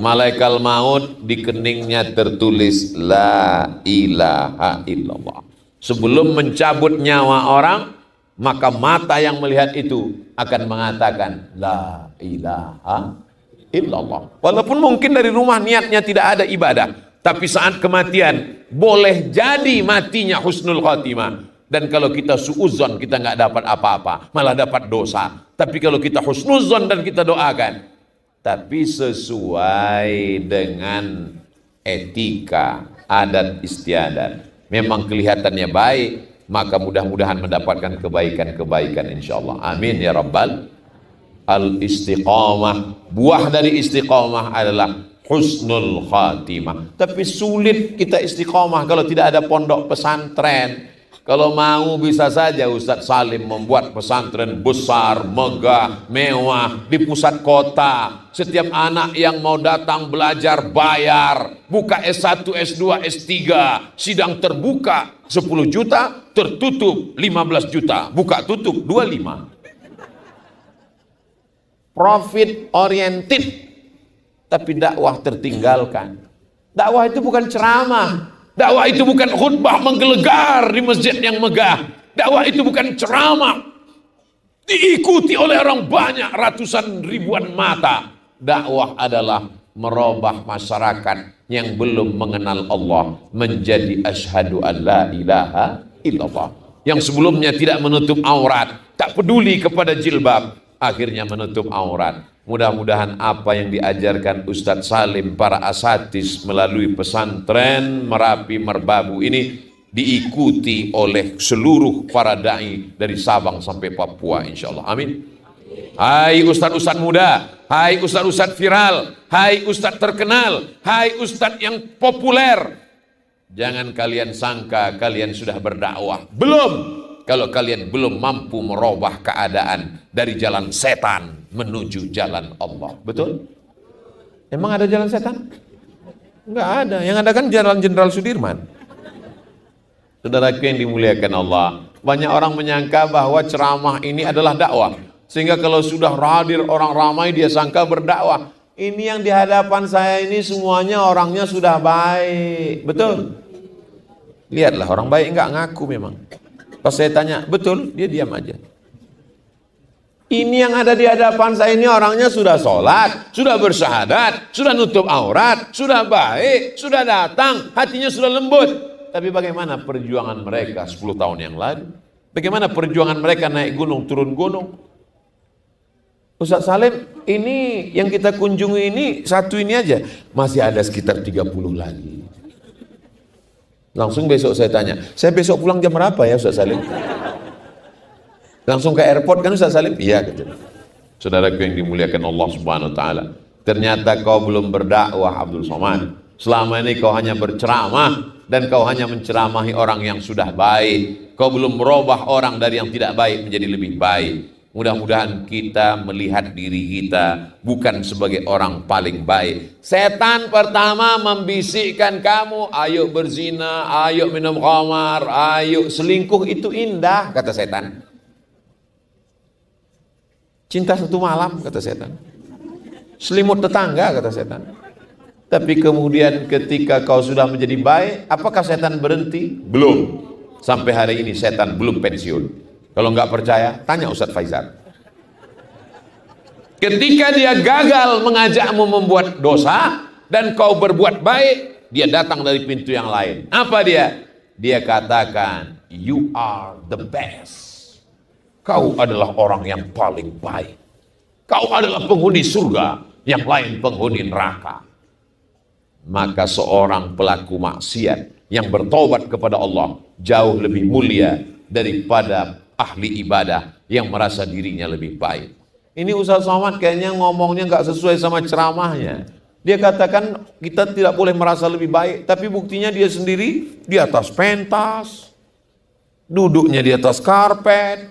A: Malaikat maut di keningnya tertulis la ilaha illallah. Sebelum mencabut nyawa orang, maka mata yang melihat itu akan mengatakan la ilaha illallah. Walaupun mungkin dari rumah niatnya tidak ada ibadah, tapi saat kematian boleh jadi matinya husnul khotimah. Dan kalau kita suuzon, kita nggak dapat apa-apa, malah dapat dosa. Tapi kalau kita husnuzon dan kita doakan, tapi sesuai dengan etika, adat istiadat, memang kelihatannya baik, maka mudah-mudahan mendapatkan kebaikan-kebaikan insyaallah. Amin ya rabbal al-istiqamah. Buah dari istiqamah adalah husnul khatimah. Tapi sulit kita istiqamah kalau tidak ada pondok pesantren. Kalau mau bisa saja Ustadz Salim membuat pesantren besar, megah, mewah di pusat kota. Setiap anak yang mau datang belajar bayar, buka S1, S2, S3, sidang terbuka 10 juta, tertutup 15 juta, buka tutup 25. Profit oriented, tapi dakwah tertinggalkan. Dakwah itu bukan ceramah. Dakwah itu bukan khutbah menggelegar di masjid yang megah. Dakwah itu bukan ceramah diikuti oleh orang banyak, ratusan ribuan mata. Dakwah adalah merubah masyarakat yang belum mengenal Allah menjadi asyhadu an la ilaha illallah. Yang sebelumnya tidak menutup aurat, tak peduli kepada jilbab, akhirnya menutup aurat. Mudah-mudahan apa yang diajarkan Ustadz Salim, para asatis melalui pesantren Merapi Merbabu ini diikuti oleh seluruh para da'i dari Sabang sampai Papua insyaallah. Amin. Hai ustadz-ustadz muda, hai ustadz-ustadz viral, hai ustadz terkenal, hai ustadz yang populer, jangan kalian sangka kalian sudah berdakwah. Belum. Kalau kalian belum mampu merubah keadaan dari jalan setan menuju jalan Allah. Betul? Emang ada jalan setan? Enggak ada. Yang ada kan jalan Jenderal Sudirman. Saudaraku yang dimuliakan Allah, banyak orang menyangka bahwa ceramah ini adalah dakwah. Sehingga kalau sudah hadir orang ramai dia sangka berdakwah. Ini yang di hadapan saya ini semuanya orangnya sudah baik. Betul? Lihatlah orang baik enggak ngaku memang. Pas saya tanya, betul? Dia diam aja. Ini yang ada di hadapan saya ini orangnya sudah sholat, sudah bersyahadat, sudah nutup aurat, sudah baik, sudah datang, hatinya sudah lembut. Tapi bagaimana perjuangan mereka 10 tahun yang lalu? Bagaimana perjuangan mereka naik gunung, turun gunung? Ustadz Salim, ini yang kita kunjungi ini satu ini aja. Masih ada sekitar 30 lagi. Langsung besok saya tanya, saya besok pulang jam berapa ya Ustadz Salim? Langsung ke airport kan Ustadz Salim? Iya gitu. Saudaraku yang dimuliakan Allah Subhanahu Wa Taala, ternyata kau belum berdakwah Abdul Somad. Selama ini kau hanya berceramah dan kau hanya menceramahi orang yang sudah baik. Kau belum merubah orang dari yang tidak baik menjadi lebih baik. Mudah-mudahan kita melihat diri kita bukan sebagai orang paling baik. Setan pertama membisikkan kamu, ayo berzina, ayo minum khamar, ayo selingkuh, itu indah, kata setan. Cinta satu malam, kata setan. Selimut tetangga, kata setan. Tapi kemudian ketika kau sudah menjadi baik, apakah setan berhenti? Belum. Sampai hari ini setan belum pensiun. Kalau nggak percaya, tanya Ustadz Faizal. Ketika dia gagal mengajakmu membuat dosa dan kau berbuat baik, dia datang dari pintu yang lain. Apa dia? Dia katakan, you are the best. Kau adalah orang yang paling baik. Kau adalah penghuni surga, yang lain penghuni neraka. Maka seorang pelaku maksiat yang bertobat kepada Allah jauh lebih mulia daripada ahli ibadah yang merasa dirinya lebih baik. Ini Ustaz Somad kayaknya ngomongnya nggak sesuai sama ceramahnya. Dia katakan kita tidak boleh merasa lebih baik, tapi buktinya dia sendiri di atas pentas, duduknya di atas karpet,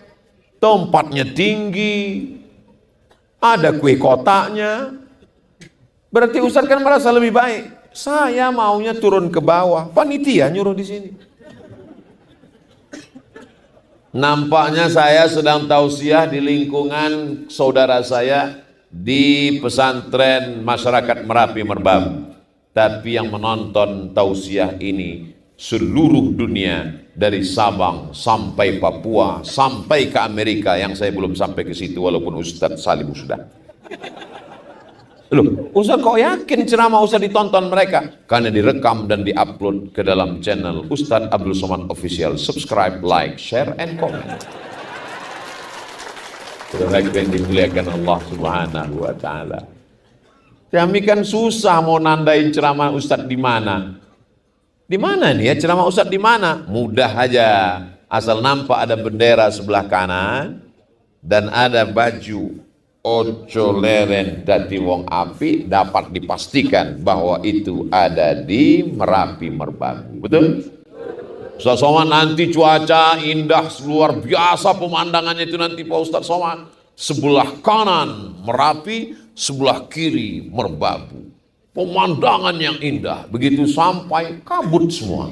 A: tempatnya tinggi, ada kue kotaknya. Berarti Ustaz kan merasa lebih baik. Saya maunya turun ke bawah, panitia nyuruh di sini. Nampaknya saya sedang tausiah di lingkungan saudara saya di pesantren masyarakat Merapi Merbabu. Tapi yang menonton tausiah ini seluruh dunia, dari Sabang sampai Papua sampai ke Amerika, yang saya belum sampai ke situ walaupun Ustadz Salim sudah. Loh, Ustadz kok yakin ceramah Ustadz ditonton mereka? Karena direkam dan diupload ke dalam channel Ustadz Abdul Somad Official. Subscribe, like, share, and comment. Saudara yang dimuliakan Allah Subhanahu wa Ta'ala. Kami kan susah mau nandain ceramah Ustadz di mana. Di mana nih ya ceramah Ustadz di mana? Mudah aja, asal nampak ada bendera sebelah kanan dan ada baju ojo leren dadi wong api, dapat dipastikan bahwa itu ada di Merapi Merbabu. Betul? Ustaz Somad, nanti cuaca indah luar biasa pemandangannya itu nanti Pak Ustaz Somad. Sebelah kanan Merapi, sebelah kiri Merbabu. Pemandangan yang indah. Begitu sampai kabut semua.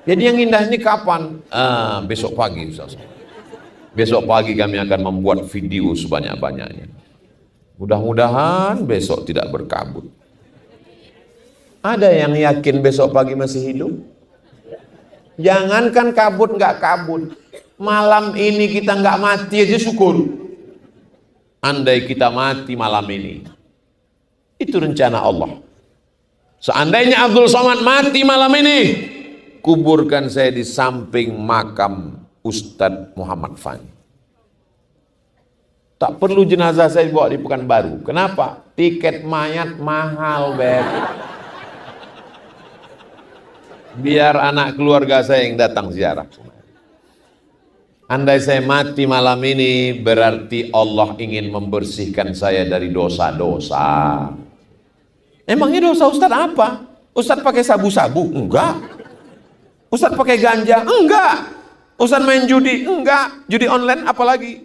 A: Jadi yang indah ini kapan? Besok pagi Ustaz. Besok pagi kami akan membuat video sebanyak-banyaknya. Mudah-mudahan besok tidak berkabut. Ada yang yakin besok pagi masih hidup? Jangankan kabut nggak kabut. Malam ini kita nggak mati aja syukur. Andai kita mati malam ini, itu rencana Allah. Seandainya Abdul Somad mati malam ini, kuburkan saya di samping makam Ustadz Muhammad Fani. Tak perlu jenazah saya dibawa di Pekanbaru. Kenapa? Tiket mayat mahal, Beb. Biar anak keluarga saya yang datang ziarah. Andai saya mati malam ini, berarti Allah ingin membersihkan saya dari dosa-dosa. Emangnya dosa Ustadz apa? Ustadz pakai sabu-sabu? Enggak. Ustadz pakai ganja? Enggak. Ustadz main judi? Enggak. Judi online apalagi?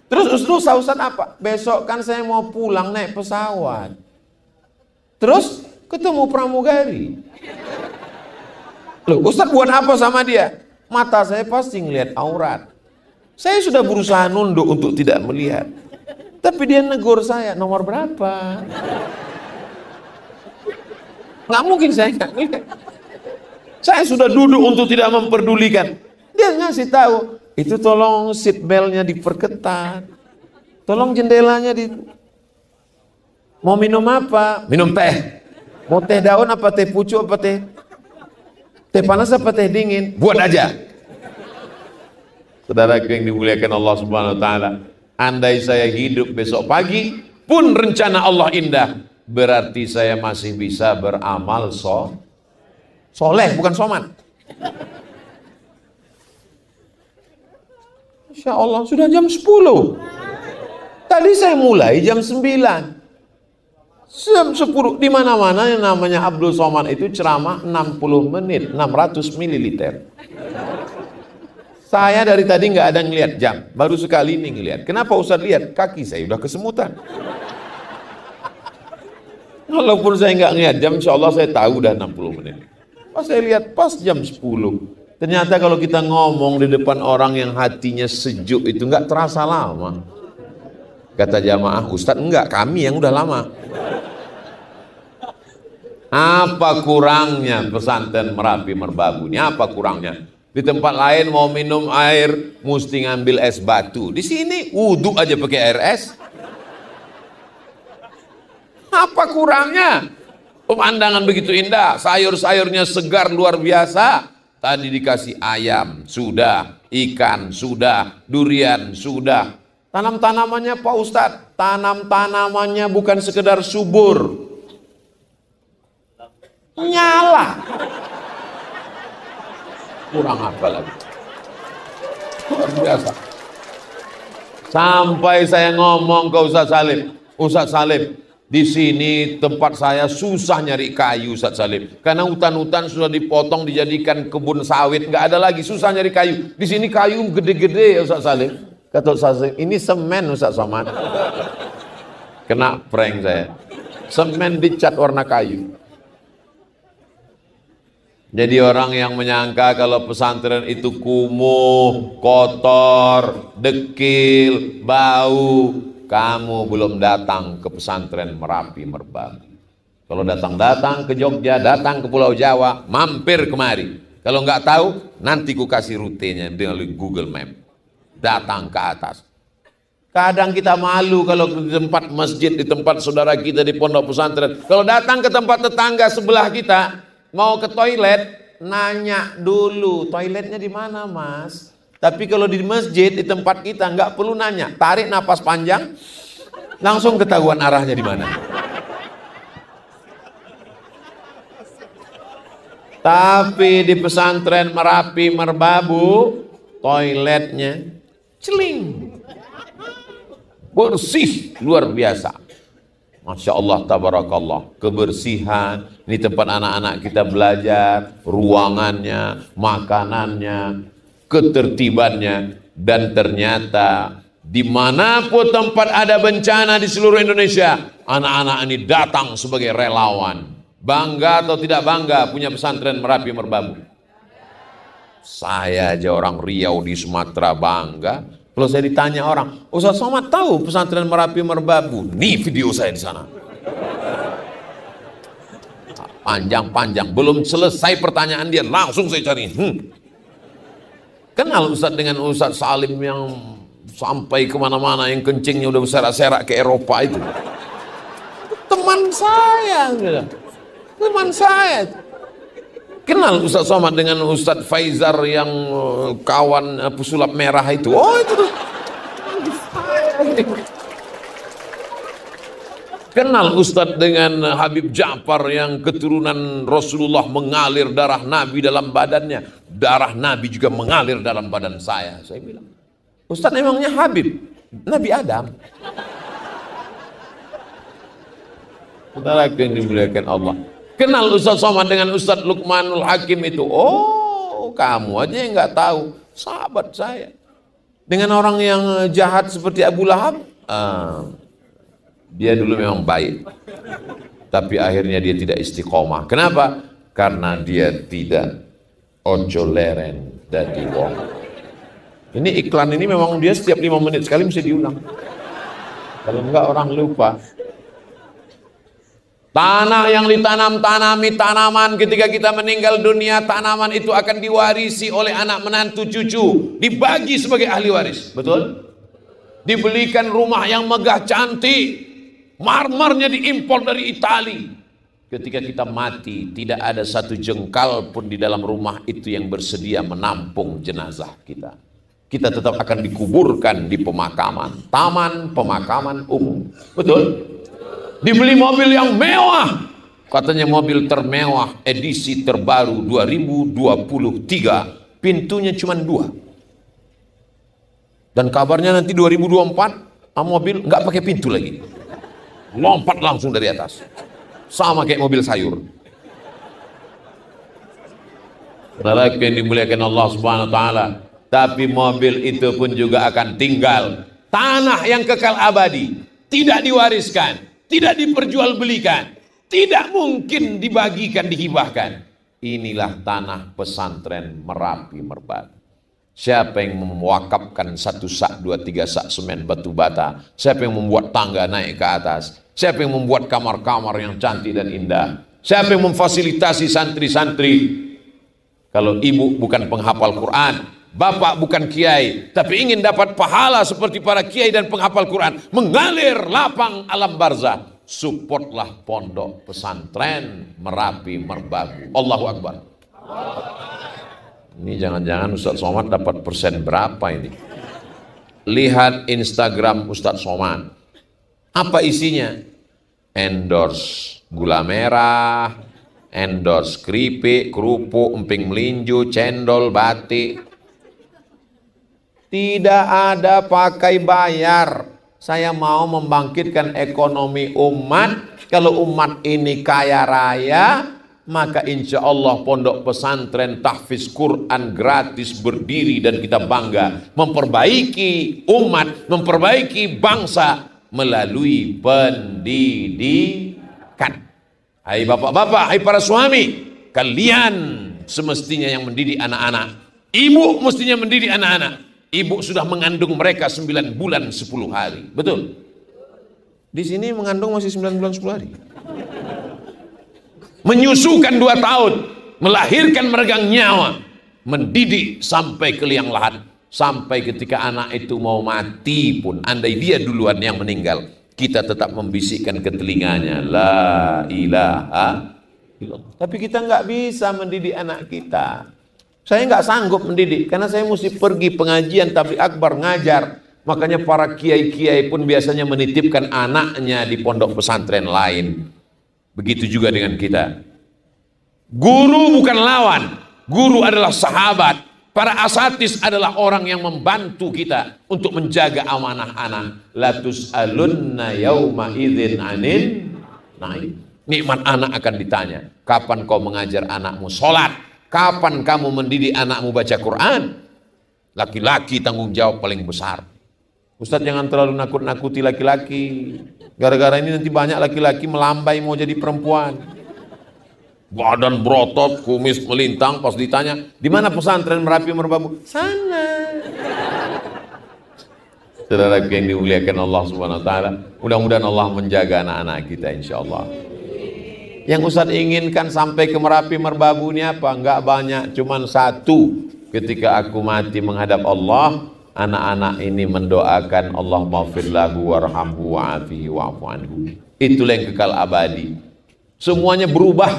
A: Terus dosa Ustadz apa? Besok kan saya mau pulang naik pesawat. Terus ketemu pramugari. Loh, Ustadz buat apa sama dia? Mata saya pasti ngelihat aurat. Saya sudah berusaha nunduk untuk tidak melihat. Tapi dia negur saya, nomor berapa? Nggak mungkin saya nggak ngelihat. Saya sudah duduk untuk tidak memperdulikan. Dia ngasih tahu, itu tolong seat beltnya diperketat. Tolong jendelanya di... Mau minum apa? Minum teh. Mau teh daun apa teh pucuk apa teh? Teh panas apa teh dingin? Buat aja. Saudara yang dimuliakan Allah Subhanahu wa Ta'ala, andai saya hidup besok pagi pun rencana Allah indah, berarti saya masih bisa beramal soleh, bukan somat. Insya Allah sudah jam 10. Tadi saya mulai jam 9. Jam 10 di mana-mana yang namanya Abdul Somad itu ceramah 60 menit, 600 mililiter. Saya dari tadi nggak ada ngelihat jam, baru sekali ini ngelihat. Kenapa Ustaz lihat? Kaki saya udah kesemutan. Walaupun saya nggak ngelihat jam, insya Allah saya tahu udah 60 menit. Pas saya lihat pas jam 10. Ternyata kalau kita ngomong di depan orang yang hatinya sejuk itu nggak terasa lama. Kata jamaah, Ustaz enggak, kami yang udah lama. Apa kurangnya pesantren Merapi Merbabu ini? Apa kurangnya? Di tempat lain mau minum air mesti ngambil es batu. Di sini wudhu aja pakai air es. Apa kurangnya? Pemandangan begitu indah, sayur-sayurnya segar luar biasa. Tadi dikasih ayam, sudah, ikan, sudah, durian, sudah. Tanam-tanamannya Pak Ustadz, tanam-tanamannya bukan sekedar subur. Nyala. Kurang apa lagi? Luar biasa. Sampai saya ngomong ke Ustaz Salim, di sini tempat saya susah nyari kayu Ustaz Salim. Karena hutan-hutan sudah dipotong dijadikan kebun sawit, nggak ada lagi, susah nyari kayu. Di sini kayu gede-gede ya Ustaz Salim. Kata Ustaz Salim, ini semen Ustaz Somad. Kena prank saya. Semen dicat warna kayu. Jadi orang yang menyangka kalau pesantren itu kumuh, kotor, dekil, bau, kamu belum datang ke pesantren Merapi Merbabu. Kalau datang ke Jogja, datang ke Pulau Jawa, mampir kemari. Kalau nggak tahu, nanti ku kasih rutenya dengan Google Map. Datang ke atas. Kadang kita malu kalau di tempat masjid, di tempat saudara kita di pondok pesantren. Kalau datang ke tempat tetangga sebelah kita, mau ke toilet, nanya dulu, toiletnya di mana Mas? Tapi kalau di masjid, di tempat kita, nggak perlu nanya. Tarik napas panjang, langsung ketahuan arahnya di mana. Tapi di pesantren Merapi Merbabu, toiletnya celing. Bersih, luar biasa. Masya Allah, tabarakallah, kebersihan, ini tempat anak-anak kita belajar, ruangannya, makanannya, ketertibannya, dan ternyata dimanapun tempat ada bencana di seluruh Indonesia, anak-anak ini datang sebagai relawan. Bangga atau tidak bangga punya pesantren Merapi Merbabu? Saya aja orang Riau di Sumatera bangga. Kalau saya ditanya orang, Ustaz Somad tahu pesantren Merapi Merbabu? Nih video saya di sana. Panjang-panjang, belum selesai pertanyaan dia, langsung saya cari. Kenal Ustaz dengan Ustaz Salim yang sampai kemana-mana, yang kencingnya udah berserak-serak ke Eropa itu? Teman saya, teman saya. Kenal Ustaz Somad dengan Ustaz Faizar yang kawan pesulap merah itu? Oh itu tuh. Kenal Ustaz dengan Habib Ja'far yang keturunan Rasulullah mengalir darah Nabi dalam badannya. Darah Nabi juga mengalir dalam badan saya. Saya bilang, Ustaz emangnya Habib? Nabi Adam. Saudara yang dimuliakan Allah. Kenal Ustaz Somad dengan Ustaz Luqmanul Hakim itu? Oh, kamu aja yang nggak tahu. Sahabat saya. Dengan orang yang jahat seperti Abu Lahab, dia dulu memang baik. Tapi akhirnya dia tidak istiqomah. Kenapa? Karena dia tidak ojo leren dadi wong. Ini iklan ini memang dia setiap 5 menit sekali mesti diulang. Kalau enggak orang lupa. Tanah yang ditanami tanaman, ketika kita meninggal dunia, tanaman itu akan diwarisi oleh anak menantu cucu, dibagi sebagai ahli waris. Betul? Dibelikan rumah yang megah cantik, marmernya diimpor dari Itali. Ketika kita mati, tidak ada satu jengkal pun di dalam rumah itu yang bersedia menampung jenazah kita. Kita tetap akan dikuburkan di pemakaman, taman pemakaman umum. Betul? Dibeli mobil yang mewah, katanya mobil termewah edisi terbaru 2023, pintunya cuma 2. Dan kabarnya nanti 2024 mobil nggak pakai pintu lagi, lompat langsung dari atas, sama kayak mobil sayur. Saudara yang dimuliakan Allah Subhanahu Wa Taala, tapi mobil itu pun juga akan tinggal. Tanah yang kekal abadi, tidak diwariskan, tidak diperjualbelikan, tidak mungkin dibagikan, dihibahkan. Inilah tanah pesantren Merapi Merbabu. Siapa yang mewakafkan 1 sak, 2, 3 sak semen batu bata? Siapa yang membuat tangga naik ke atas? Siapa yang membuat kamar-kamar yang cantik dan indah? Siapa yang memfasilitasi santri-santri? Kalau ibu bukan penghafal Quran, bapak bukan kiai, tapi ingin dapat pahala seperti para kiai dan penghafal Quran, mengalir lapang alam barzah, supportlah pondok pesantren Merapi Merbabu. Allahu Akbar. Ini jangan-jangan Ustaz Somad dapat persen berapa ini? Lihat Instagram Ustaz Somad. Apa isinya? Endorse gula merah, endorse keripik, kerupuk, emping melinjo, cendol, batik. Tidak ada pakai bayar. Saya mau membangkitkan ekonomi umat. Kalau umat ini kaya raya, maka insya Allah pondok pesantren tahfiz Quran gratis berdiri dan kita bangga memperbaiki umat, memperbaiki bangsa melalui pendidikan. Hai bapak-bapak, hai para suami, kalian semestinya yang mendidik anak-anak. Ibu mestinya mendidik anak-anak. Ibu sudah mengandung mereka 9 bulan 10 hari. Betul? Di sini mengandung masih 9 bulan 10 hari. Menyusukan 2 tahun, melahirkan meregang nyawa, mendidik sampai ke liang lahat, sampai ketika anak itu mau mati pun, andai dia duluan yang meninggal, kita tetap membisikkan ke telinganya, la ilaha illallah. Tapi kita nggak bisa mendidik anak kita. Saya nggak sanggup mendidik, karena saya mesti pergi pengajian tabligh akbar ngajar. Makanya para kiai-kiai pun biasanya menitipkan anaknya di pondok pesantren lain. Begitu juga dengan kita. Guru bukan lawan, guru adalah sahabat. Para asatis adalah orang yang membantu kita untuk menjaga amanah anak. La tus'alunna yauma idzin 'anil na'im. Nikmat anak akan ditanya. Kapan kau mengajar anakmu sholat? Kapan kamu mendidik anakmu baca Quran? Laki-laki tanggung jawab paling besar. Ustadz jangan terlalu nakut-nakuti laki-laki. Gara-gara ini nanti banyak laki-laki melambai mau jadi perempuan. Badan berotot, kumis melintang, pas ditanya, di mana pesantren Merapi Merbabu? Sana. Saudara yang dimuliakan Allah Subhanahu wa taala, mudah-mudahan Allah menjaga anak-anak kita insyaallah. Yang Ustadz inginkan sampai ke Merapi Merbabu ini apa? Enggak banyak, cuman satu. Ketika aku mati menghadap Allah, anak-anak ini mendoakan Allah maghfir lahu warhamhu wa'afihi wa'fu anhu. Itulah yang kekal abadi. Semuanya berubah.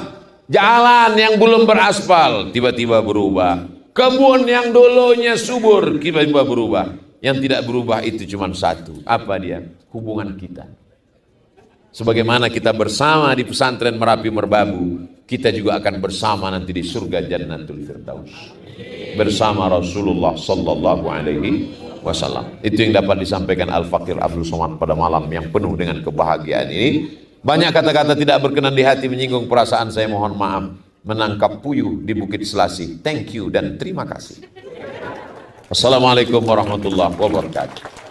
A: Jalan yang belum beraspal tiba-tiba berubah. Kebun yang dulunya subur tiba-tiba berubah. Yang tidak berubah itu cuma satu. Apa dia? Hubungan kita. Sebagaimana kita bersama di pesantren Merapi Merbabu, kita juga akan bersama nanti di surga Jannatul Firdaus bersama Rasulullah sallallahu alaihi wasallam. Itu yang dapat disampaikan Al-Faqir Abdul Somad pada malam yang penuh dengan kebahagiaan ini. Banyak kata-kata tidak berkenan di hati menyinggung perasaan saya, mohon maaf. Menangkap puyuh di Bukit Selasih. Thank you dan terima kasih. Assalamualaikum warahmatullahi wabarakatuh.